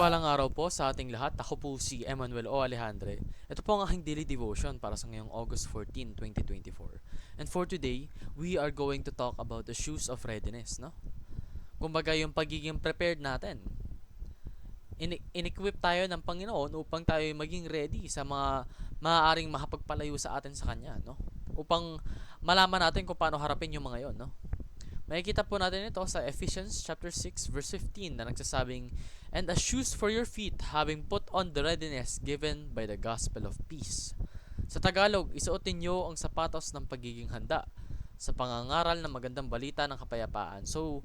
Mapagpalang araw po sa ating lahat. Ako po si Emmanuel O. Alejandre. Ito po ang aking daily devotion para sa ngayong August 14, 2024. And for today, we are going to talk about the shoes of readiness, no? Kumbaga yung pagiging prepared natin. In-equip tayo ng Panginoon upang tayo maging ready sa mga maaaring makapagpalayo sa atin sa Kanya, no? Upang malaman natin kung paano harapin yung mga yon, no? Makikita po natin ito sa Ephesians chapter 6 verse 15 na nagsasabing, "And as shoes for your feet, having put on the readiness given by the gospel of peace." Sa Tagalog, isuotin niyo ang sapatos ng pagiging handa sa pangangaral ng magandang balita ng kapayapaan. So,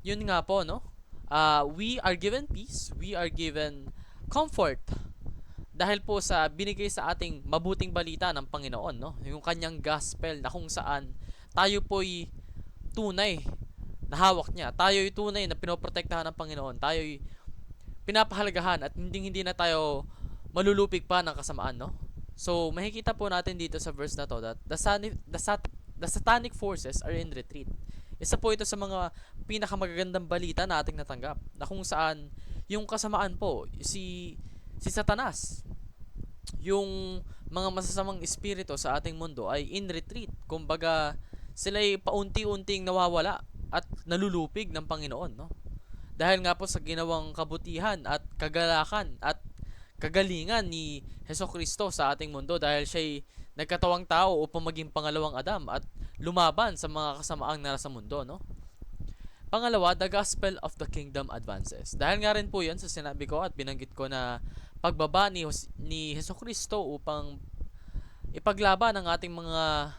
yun nga po, no? We are given peace, we are given comfort dahil po sa binigay sa ating mabuting balita ng Panginoon, no? Yung kanyang gospel na kung saan tayo po'y tunay na hawak niya. Tayo'y tunay na pinoprotektahan ng Panginoon. Tayo'y pinapahalagahan at hindi na tayo malulupig pa ng kasamaan, no? So, makikita po natin dito sa verse na to that the satanic forces are in retreat. Isa po ito sa mga pinakamagagandang balita na ating natanggap na kung saan yung kasamaan po, si Satanas, yung mga masasamang espiritu sa ating mundo ay in retreat. Kumbaga, sila'y paunti-unting nawawala at nalulupig ng Panginoon, no? Dahil nga po sa ginawang kabutihan at kagalakan at kagalingan ni Hesukristo sa ating mundo dahil siya'y nagkatawang tao upang maging pangalawang Adam at lumaban sa mga kasamaang nasa mundo, no? Pangalawa, the gospel of the kingdom advances. Dahil nga rin po yan sa sinabi ko at binanggit ko na pagbaba ni Hesukristo upang ipaglaban ang ating mga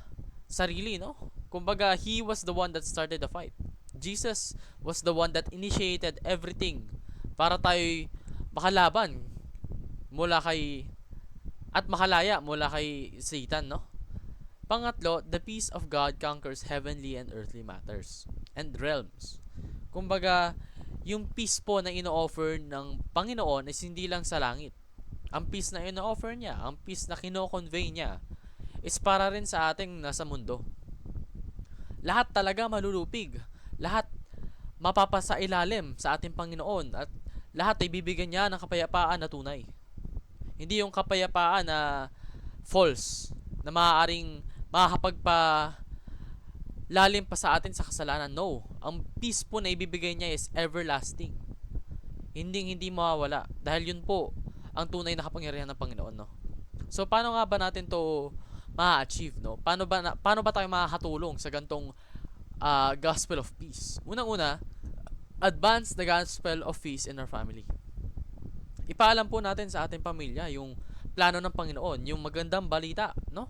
sarili, no? Kumbaga, He was the one that started the fight. Jesus was the one that initiated everything para tayo'y makalaban mula kay at makalaya mula kay Satan, no? Pangatlo, the peace of God conquers heavenly and earthly matters and realms. Kumbaga, yung peace po na ino-offer ng Panginoon is hindi lang sa langit. Ang peace na ino-offer niya, ang peace na kino-convey niya is para rin sa ating nasa mundo. Lahat talaga malulupig. Lahat mapapasa ilalim sa ating Panginoon at lahat ay bibigyan niya ng kapayapaan na tunay. Hindi yung kapayapaan na false, na maaaring makakapagpa lalim pa sa atin sa kasalanan. No. Ang peace po na ibibigay niya is everlasting. Hindi mawawala. Dahil yun po ang tunay na kapangyarihan ng Panginoon, no? So, paano nga ba natin to ma-achieve, no? Paano ba tayo makakatulong sa gantong gospel of peace? Unang-una, advance the gospel of peace in our family. Ipaalam po natin sa ating pamilya yung plano ng Panginoon, yung magandang balita, no?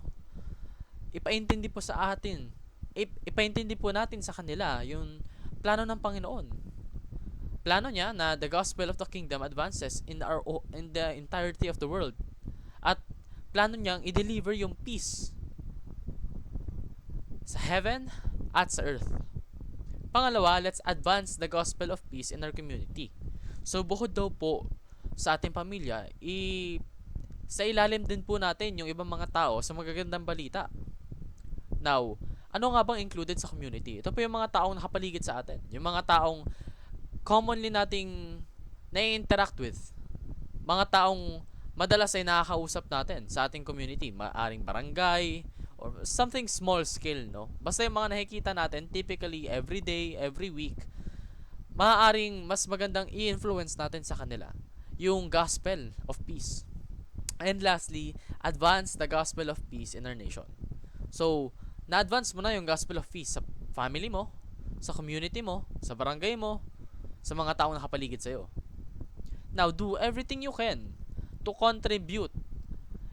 Ipaintindi po sa atin, ipaintindi po natin sa kanila yung plano ng Panginoon. Plano niya na the gospel of the kingdom advances in the entirety of the world. At plano niyang i-deliver yung peace sa heaven at sa earth. Pangalawa, let's advance the gospel of peace in our community. So, bukod daw po sa ating pamilya, sa ilalim din po natin yung ibang mga tao sa magagandang balita. Now, ano nga bang included sa community? Ito po yung mga taong nakapaligid sa atin. Yung mga taong commonly nating nai-interact with. Mga taong madalas ay nakakausap natin sa ating community, maaring barangay or something small scale, no? Basta yung mga nakikita natin typically every day, every week, maaaring mas magandang i-influence natin sa kanila yung gospel of peace. And lastly, advance the gospel of peace in our nation. So, na-advance mo na yung gospel of peace sa family mo, sa community mo, sa barangay mo, sa mga taong nakapaligid sa'yo. Now, do everything you can to contribute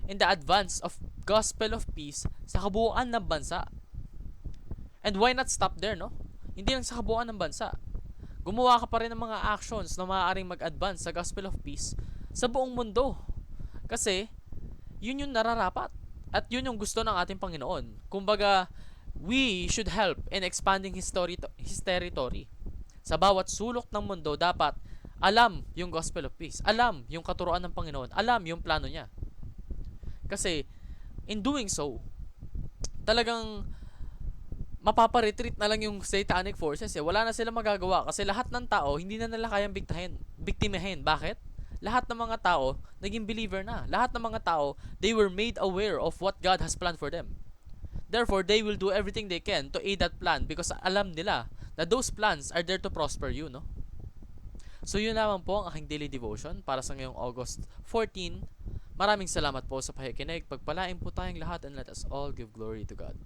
in the advance of gospel of peace sa kabuuan ng bansa. And why not stop there, no? Hindi lang sa kabuuan ng bansa. Gumawa ka pa rin ng mga actions na maaaring mag-advance sa gospel of peace sa buong mundo. Kasi, yun yung nararapat. At yun yung gusto ng ating Panginoon. Kumbaga, we should help in expanding His territory. Sa bawat sulok ng mundo, dapat alam yung gospel of peace. Alam yung katuruan ng Panginoon. Alam yung plano niya. Kasi, in doing so, talagang mapaparetreat na lang yung satanic forces. Wala na silang magagawa kasi lahat ng tao hindi na nila kayang biktimahin. Bakit? lahat ng mga tao naging believer na. Lahat ng mga tao, they were made aware of what God has planned for them. Therefore, they will do everything they can to aid that plan because alam nila na those plans are there to prosper you, no? So yun naman po ang aking daily devotion para sa ngayong August 14. Maraming salamat po sa pakikinig. Pagpalain po tayong lahat and let us all give glory to God.